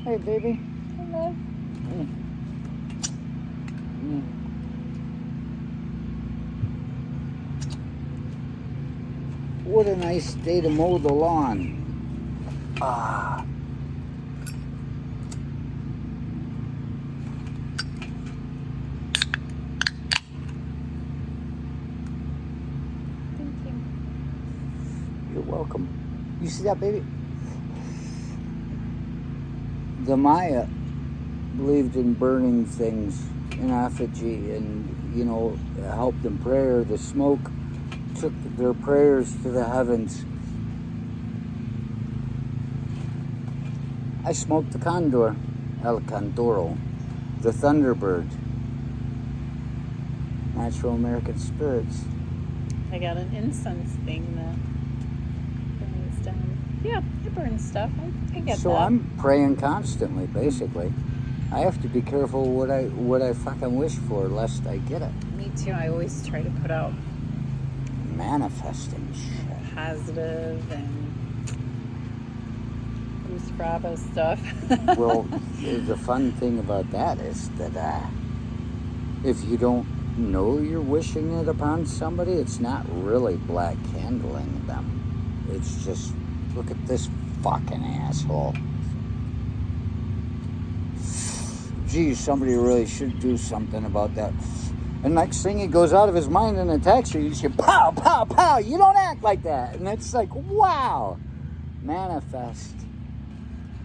Hey, baby. Hello. What a nice day to mow the lawn. Ah. Thank you. You're welcome. You see that, baby? The Maya believed in burning things in effigy and, helped in prayer. The smoke took their prayers to the heavens. I smoked the condor, El Condoro, the thunderbird, natural American spirits. I got an incense thing that burns down. Yeah, it burns stuff. I get that. So I'm praying constantly, basically. I have to be careful what I fucking wish for, lest I get it. Me too. I always try to put out Manifesting shit. positive and Goose Bravo stuff. Well, the fun thing about that is that if you don't know you're wishing it upon somebody, it's not really black candling them. It's just, look at this fucking asshole. Geez, somebody really should do something about that. And next thing he goes out of his mind and attacks you, you say, pow, pow, pow, you don't act like that. And it's like, wow, manifest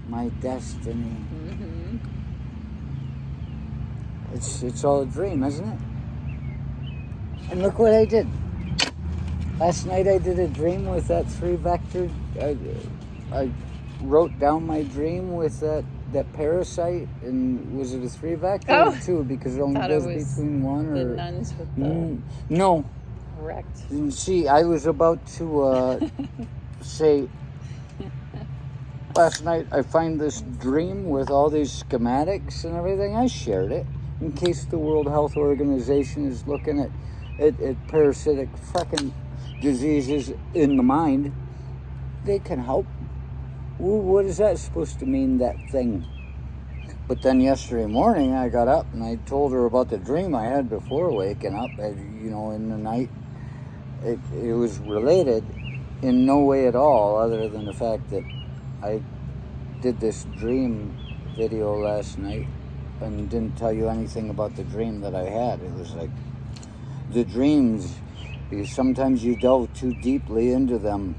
my destiny. Mm-hmm. It's all a dream, isn't it? And look what I did. Last night I did a dream with that 3-vector. I wrote down my dream with that parasite, and was it a 3-vector or 2? Because it only goes between one the or... nuns with the... No. Correct. See, I was about to say... Last night I find this dream with all these schematics and everything. I shared it in case the World Health Organization is looking at parasitic fucking diseases in the mind. They can help. Ooh, what is that supposed to mean, that thing? But then yesterday morning I got up and I told her about the dream I had before waking up. In the night. It was related in no way at all, other than the fact that I did this dream video last night and didn't tell you anything about the dream that I had. It was like the dreams, because sometimes you delve too deeply into them,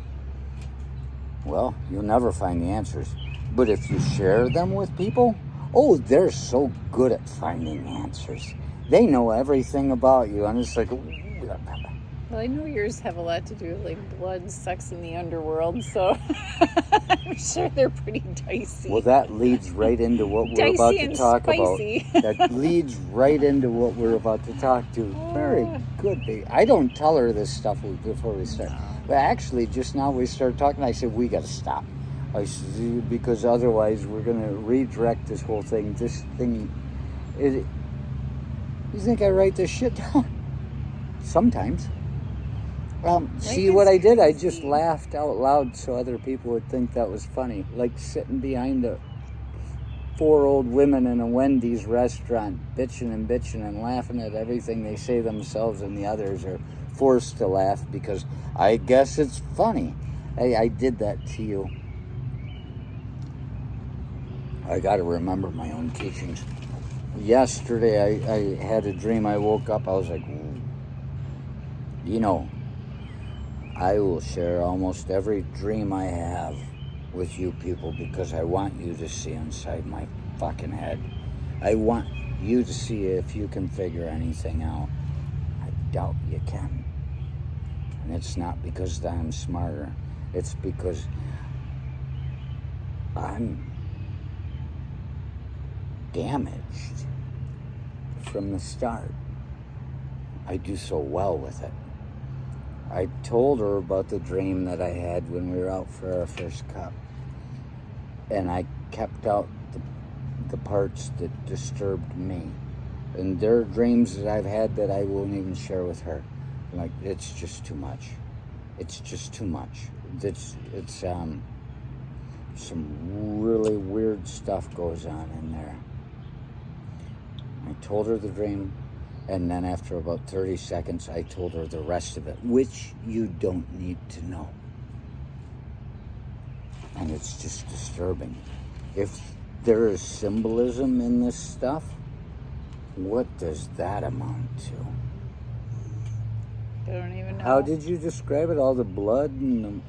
well, you'll never find the answers. But if you share them with people, oh, they're so good at finding answers. They know everything about you, and it's like... Well, I know yours have a lot to do with like blood, sex, and the underworld, so I'm sure they're pretty dicey. Well, that leads right into what we're about to talk about. That leads right into what we're about to talk to. Very good, baby. I don't tell her this stuff before we start. But actually, just now we started talking, I said, we got to stop. Because otherwise we're going to redirect this whole thing. This thing, you think I write this shit down? Sometimes. See what I did? I just laughed out loud so other people would think that was funny. Like sitting behind 4 old women in a Wendy's restaurant, bitching and laughing at everything they say themselves, and the others are forced to laugh because I guess it's funny. I did that to you. I got to remember my own teachings. Yesterday I had a dream. I woke up, I was like, I will share almost every dream I have with you people because I want you to see inside my fucking head. I want you to see if you can figure anything out. I doubt you can. And it's not because I'm smarter. It's because I'm damaged from the start. I do so well with it. I told her about the dream that I had when we were out for our first cup. And I kept out the parts that disturbed me. And there are dreams that I've had that I won't even share with her. Like, it's just too much. It's just too much. It's some really weird stuff goes on in there. I told her the dream, and then after about 30 seconds, I told her the rest of it, which you don't need to know. And it's just disturbing. If there is symbolism in this stuff, what does that amount to? I don't even know. How did you describe it? All the blood and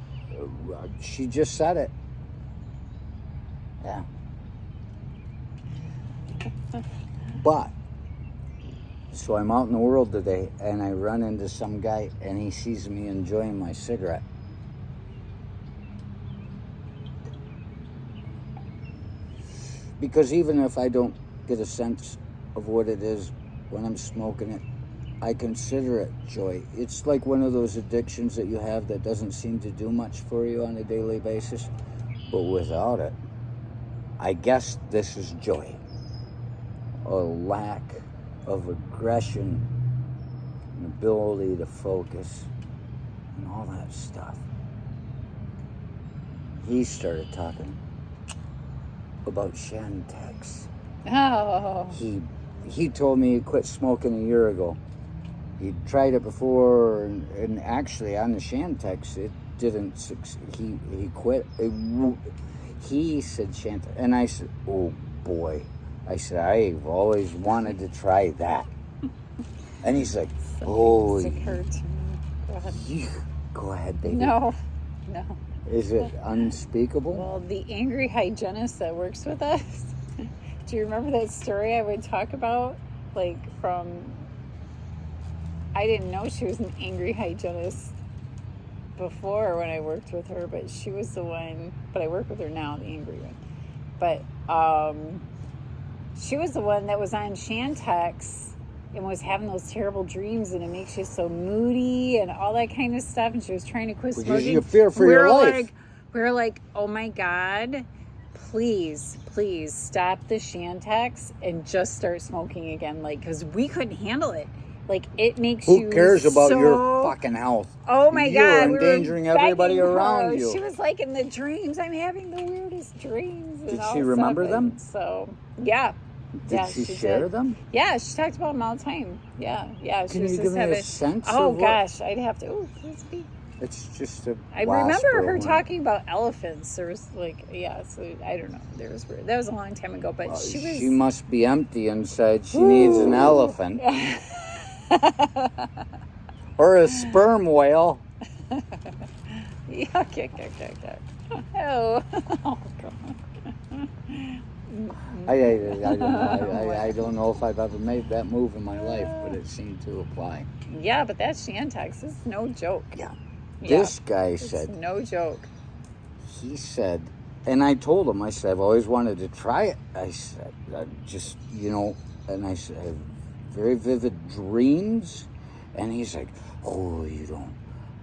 she just said it. Yeah. But, so I'm out in the world today and I run into some guy and he sees me enjoying my cigarette. Because even if I don't get a sense of what it is when I'm smoking it, I consider it joy. It's like one of those addictions that you have that doesn't seem to do much for you on a daily basis. But without it, I guess this is joy. A lack of aggression, an ability to focus, and all that stuff. He started talking about Shantex. Oh. He told me he quit smoking a year ago. He tried it before, and actually on the Shantex, it didn't succeed. He quit. He said Shantex, and I said, oh boy. I said, I've always wanted to try that. And he's like, oh. It hurts. Go ahead. Go ahead, baby. No. Is it unspeakable? Well, the angry hygienist that works with us, do you remember that story I would talk about? Like I didn't know she was an angry hygienist before when I worked with her, but she was the one, but I work with her now, the angry one. But she was the one that was on Shantex and was having those terrible dreams, and it makes you so moody and all that kind of stuff, and she was trying to quit smoking. You fear for your life. We're like, oh my God, please stop the Shantex and just start smoking again. Like, because we couldn't handle it. Like, it makes you Who cares about your fucking health? Oh my God. You're endangering everybody around you. She was like, in the dreams, I'm having the weirdest dreams. Did she remember them? So, yeah. Did she share them? Yeah, she talked about them all the time. Yeah. Can you give me a sense Oh, of gosh, I'd have to. Oh, please speak. It's just a I remember her talking about elephants. There was so I don't know. That was a long time ago, but she must be empty inside. She needs an elephant. Or a sperm whale. Okay. Oh, God. I don't know if I've ever made that move in my life, but it seemed to apply. Yeah, but that Shantex is no joke. Yeah. This guy said... no joke. He said, and I told him, I said, I've always wanted to try it. I said, and I said, I have very vivid dreams. And he's like, oh, you don't.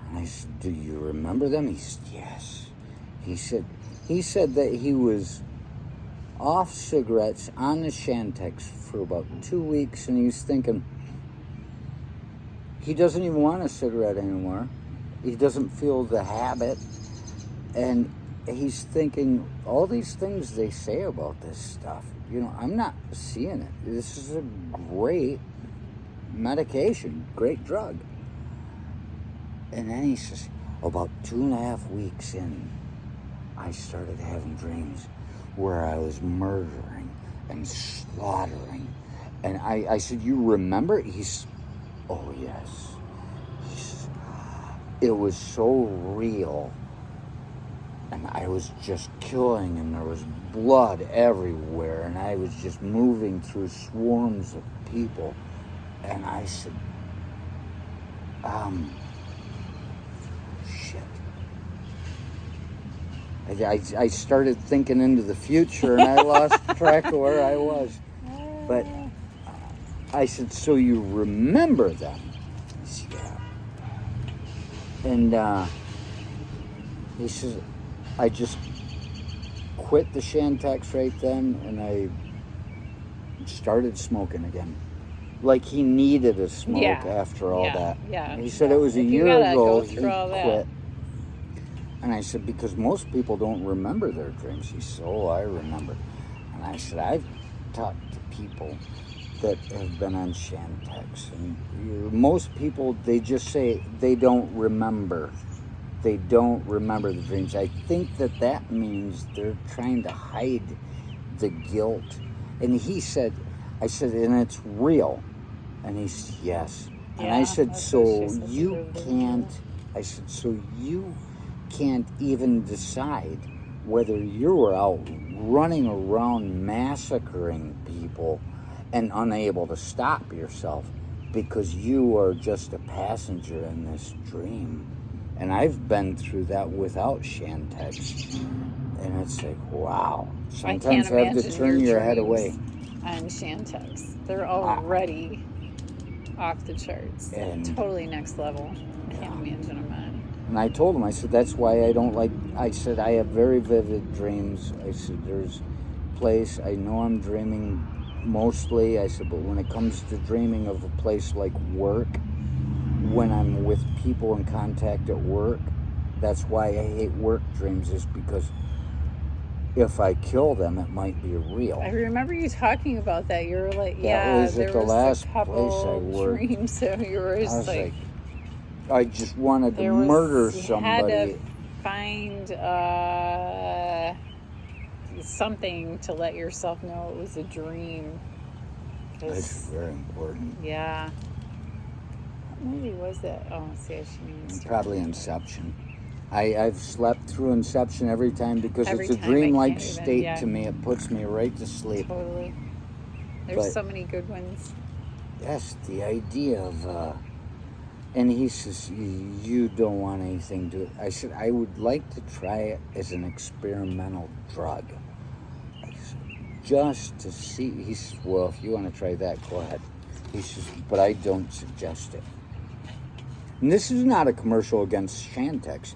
And I said, do you remember them? He said, yes. He said that he was off cigarettes on the Shantex for about 2 weeks, and he was thinking, he doesn't even want a cigarette anymore. He doesn't feel the habit. And he's thinking, all these things they say about this stuff, I'm not seeing it. This is a great medication, great drug. And then he says, about 2.5 weeks in, I started having dreams where I was murdering and slaughtering. And I said, you remember? He's, oh yes. He says, it was so real. And I was just killing, and there was blood everywhere, and I was just moving through swarms of people. And I said, shit. I started thinking into the future, and I lost track of where I was. But I said, so you remember them? He said, yeah. And he says, I just quit the Shantex right then, and I started smoking again. Like he needed a smoke after all that. Yeah. He said it was a year ago he quit. And I said, because most people don't remember their dreams. He said, oh, I remember. And I said, I've talked to people that have been on Shantex. And most people, they just say they don't remember. They don't remember the dreams. I think that means they're trying to hide the guilt. And he said, I said, and it's real. And he said, yes. And I said, so you can't, I said, so you can't even decide whether you were out running around massacring people and unable to stop yourself because you are just a passenger in this dream. And I've been through that without Shantex. And it's like, wow. Sometimes I have to turn your head away. On Shantex. They're already off the charts. And totally next level. I can't imagine them on. And I told him, I said, that's why I don't like, I said, I have very vivid dreams. I said, there's a place, I know I'm dreaming mostly. I said, but when it comes to dreaming of a place like work, when I'm with people in contact at work, that's why I hate work dreams, is because if I kill them, it might be real. I remember you talking about that. You were like, that was there at the was last a couple place I worked. dreams, so you were just like, I just wanted to murder somebody. You had to find something to let yourself know it was a dream. That's very important. Yeah. What movie was that? Oh, cessation. Probably Inception. I've slept through Inception every time because every it's a time dreamlike state to me. It puts me right to sleep. Totally. There's so many good ones. Yes, the idea of... and he says, you don't want anything to... I said, I would like to try it as an experimental drug. I said, just to see... He says, well, if you want to try that, go ahead. He says, but I don't suggest it. And this is not a commercial against Shantex.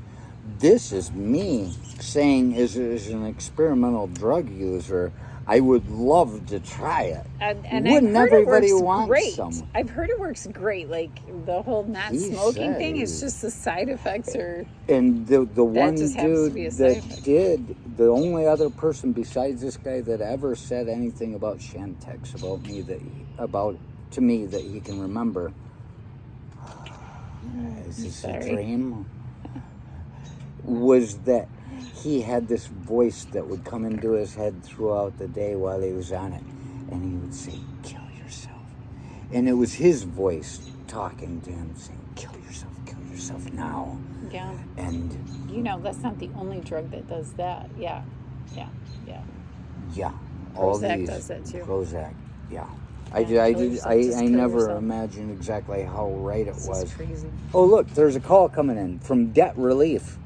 This is me saying, as an experimental drug user, I would love to try it. And wouldn't everybody want some? I've heard it works great. Like the whole not smoking thing is just the side effects are. And the one just dude that did, the only other person besides this guy that ever said anything about Shantex to me that he can remember. Is this a dream? Was that he had this voice that would come into his head throughout the day while he was on it, and he would say, kill yourself. And it was his voice talking to him, saying, kill yourself now. Yeah. And that's not the only drug that does that. Yeah. Prozac does that too. Prozac, yeah. I never imagined exactly how right it was. This is crazy. Oh, look, there's a call coming in from Debt Relief.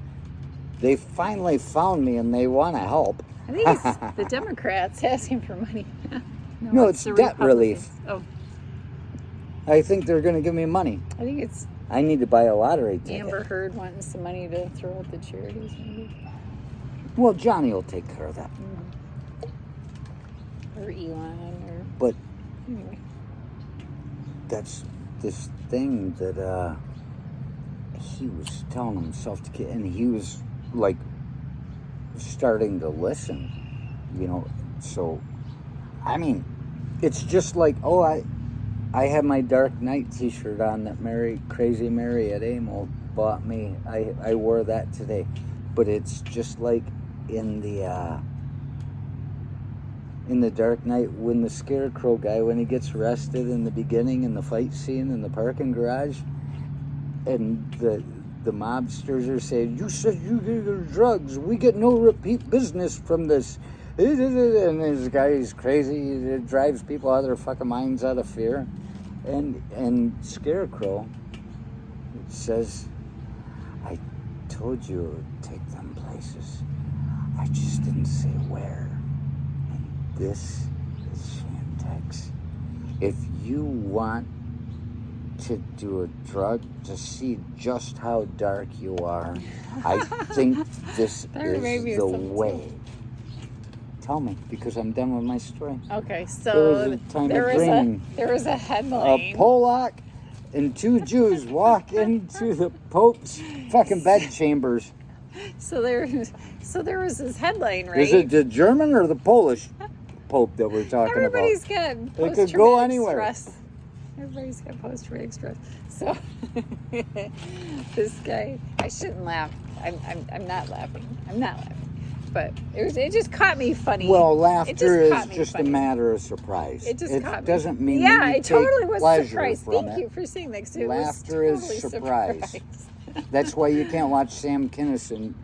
They finally found me and they want to help. I think it's the Democrats asking for money. No, it's Debt Relief. Oh. I think they're going to give me money. I think it's... I need to buy a lottery ticket. Amber Heard wanting some money to throw at the charities, maybe. Well, Johnny will take care of that. Or Elon, or... But... Anyway. That's this thing that he was telling himself to get, and he was like starting to listen, so I mean, it's just like, I have my Dark Knight t-shirt on that Crazy Mary at Amo bought me. I wore that today, but it's just like in the Dark Knight, when the Scarecrow guy, when he gets arrested in the beginning in the fight scene in the parking garage, and the mobsters are saying, you said you did drugs, we get no repeat business from this, and this guy is crazy, he drives people out of their fucking minds out of fear, and Scarecrow says, I told you it would take them places, I just didn't say where. This is Shantex. If you want to do a drug to see just how dark you are, I think this is the way. Tell me, because I'm done with my story. Okay, so there was a headline. A Polak and two Jews walk into the Pope's fucking bedchambers. So there was this headline, right? Is it the German or the Polish Pope that we're talking Everybody's about? got It could go post-traumatic anywhere. stress. Everybody's got post-traumatic stress. So this guy, I shouldn't laugh. I'm not laughing. I'm not laughing. But it just caught me funny. Well, laughter is caught me just funny. a matter of surprise. It just caught me. doesn't mean Yeah, that you it totally take was pleasure surprised. from Thank it. you for saying that. 'Cause Laughter it is was totally surprise. surprise. That's why you can't watch Sam Kinison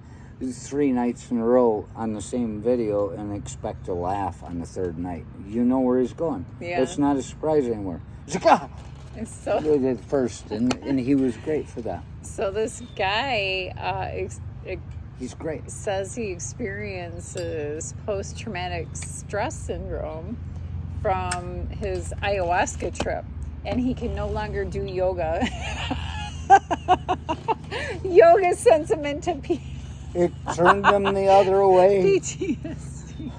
3 nights in a row on the same video and expect to laugh on the third night. You know where he's going. Yeah. It's not a surprise anymore. It's like, ah! And so, They did first, and he was great for that. so this guy He's great. says he experiences post-traumatic stress syndrome from his ayahuasca trip, and he can no longer do yoga. Yoga sends him into It turned him the other way. PTSD.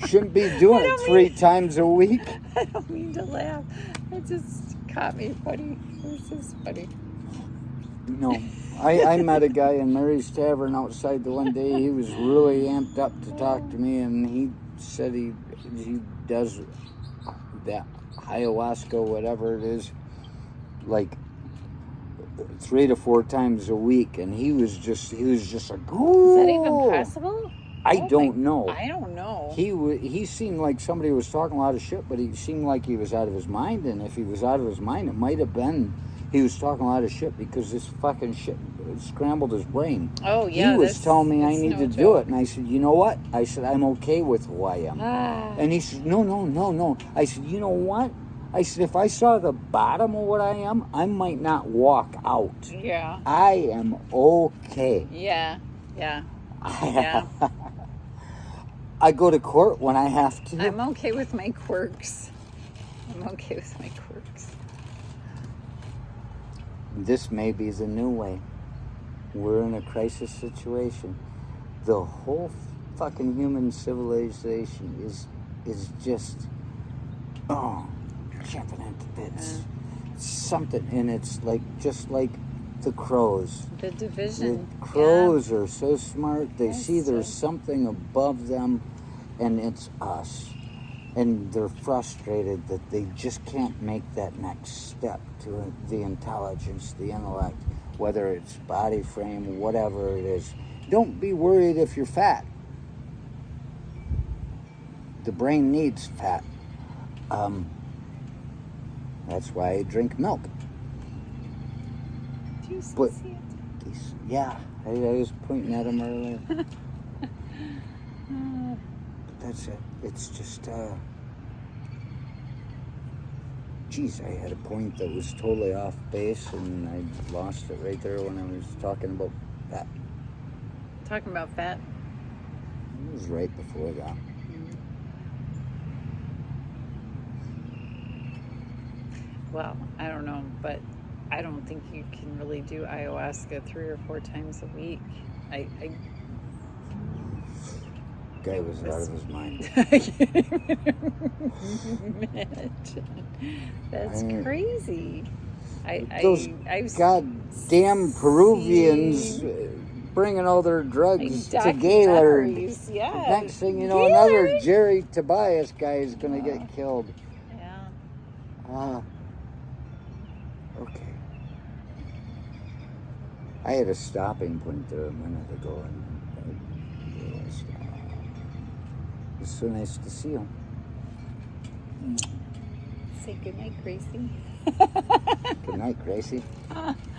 Shouldn't be doing it 3 times a week. I don't mean to laugh. It just caught me funny. It was just funny. No. I met a guy in Mary's Tavern outside the one day. He was really amped up to talk to me, and he said he does that ayahuasca, whatever it is, like 3 to 4 times a week, and he was just like, ooh. Is that even possible? I don't know. I don't know. He seemed like somebody was talking a lot of shit, but he seemed like he was out of his mind, and if he was out of his mind, it might have been he was talking a lot of shit because this fucking shit scrambled his brain. Oh, yeah. He was telling me I that's need no to do joke. it, and I said, you know what? I said, I'm okay with who I am. And he said, no. I said, you know what? I said, if I saw the bottom of what I am, I might not walk out. Yeah. I am okay. Yeah. Yeah. Yeah. I go to court when I have to. I'm okay with my quirks. I'm okay with my quirks. This may be the new way. We're in a crisis situation. The whole fucking human civilization is just jumping into bits. Something, and it's like just like the crows. The division. The crows are so smart. They Yes, see there's sir. something above them, and it's us. And they're frustrated that they just can't make that next step to the intelligence, the intellect, whether it's body frame, whatever it is. Don't be worried if you're fat. The brain needs fat. That's why I drink milk. Do you see But- it? Yeah, I was pointing at him earlier. That's it. It's just, geez, I had a point that was totally off base, and I lost it right there when I was talking about that. Talking about fat. It was right before that. Well, I don't know, but I don't think you can really do ayahuasca 3 or 4 times a week. I Guy was out of his mind. I can't even imagine. That's crazy. Those I've goddamn Peruvians bringing all their drugs to Gaylord. documentaries, yeah. Next thing you know, Gaylord. another Jerry Tobias guy is going to get killed. Yeah. Okay. I had a stopping point there a minute ago, and it was so nice to see you. Say goodnight, Gracie. Good night, Gracie.